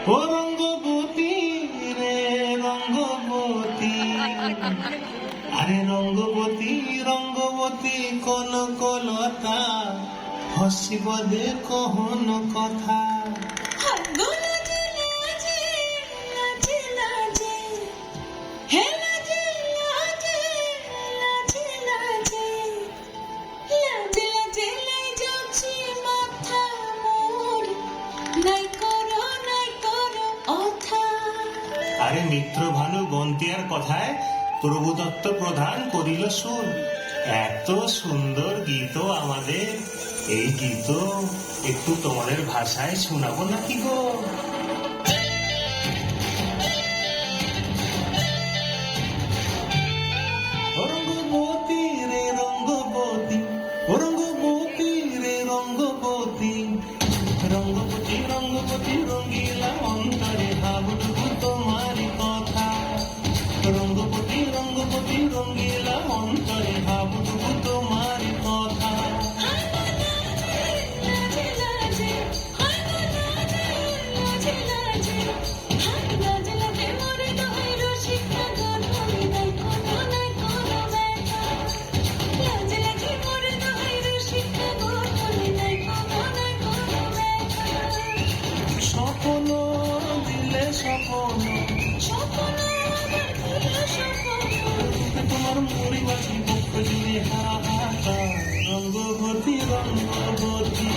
ও রঙ্গবতী রে রঙ্গবতী, আরে রঙ্গবতী রঙ্গবতী কনকলতা, হসিব দে কহন কথা। আরে মিত্র ভানু গন্তিয়ার কথায় প্রভু দত্ত প্রধান করিল সুর। এত সুন্দর গীত আমাদের, এই গীত একটু তোমাদের ভাষায় শোনাবো নাকি গো? রঙ্গবতী রে রঙ্গবতী, রঙ্গবতী রে রঙ্গবতী, রঙ্গবতী রঙ্গবতী রঙ্গিলা অন্তরে ভাবটুকু তোমারই কথা। রঙ্গবতী রঙ্গবতী রঙ্গিলা অন্তরে ভাবটুকু তোমারই কথা। স্বপ্ন দিলে স্বপ্ন, তোমার মুড়ি বাসি পক্ষ জুড়ে হাহাকার। রঙ্গবতী রঙ্গবতী,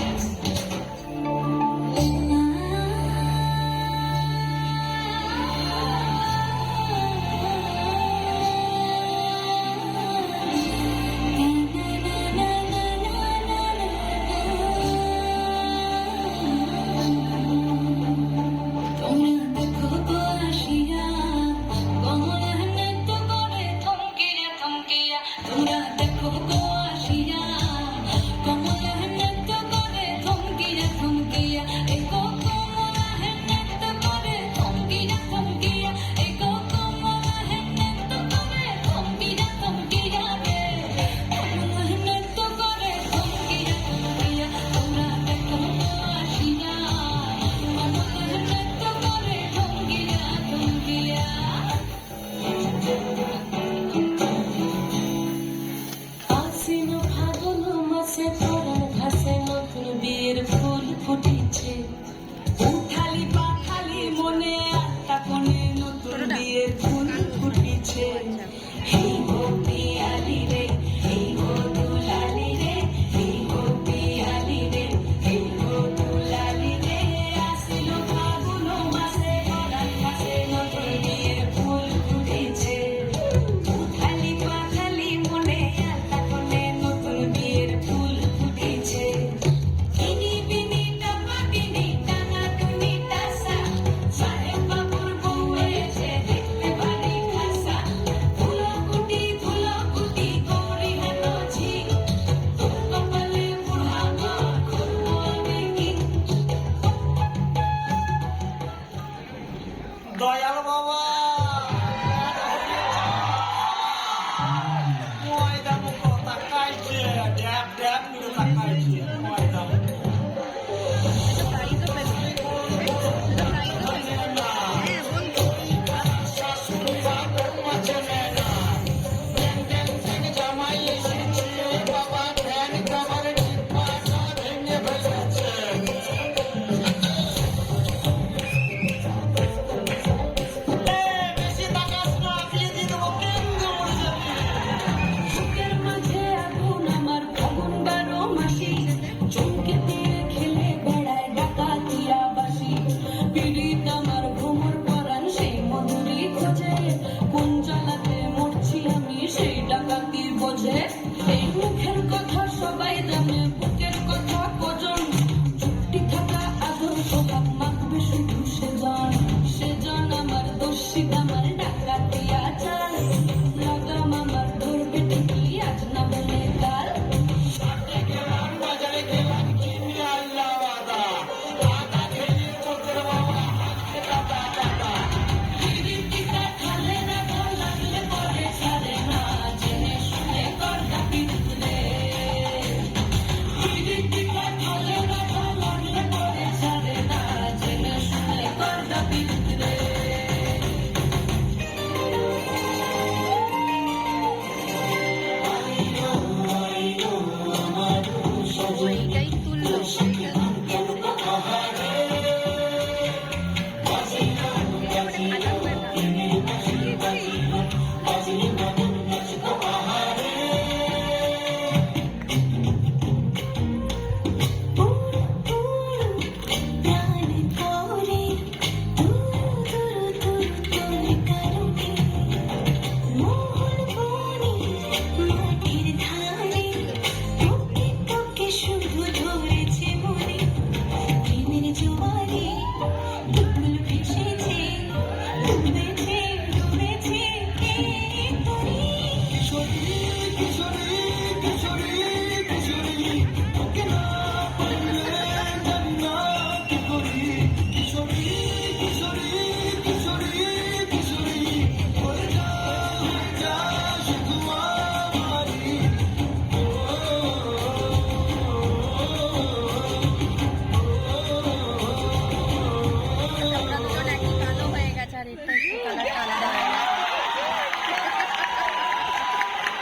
উঠালি পাখালি মনে আত্মা কোণে নতুন বিয়ের ফুল ফুটিছে। এই গোপী আলি রে, এই গোদুলালি রে, এই গোপী আলি রে, এই গোদুলালি রে। আসিল ফাগুন মাসে পরাণ মাসে নতুন বিয়ের ফুল ফুটিছে। উঠালি পাখালি মনে আত্মা কোণে নতুন বিয়ের ফুল ফুটিছে। দয়াল বাবা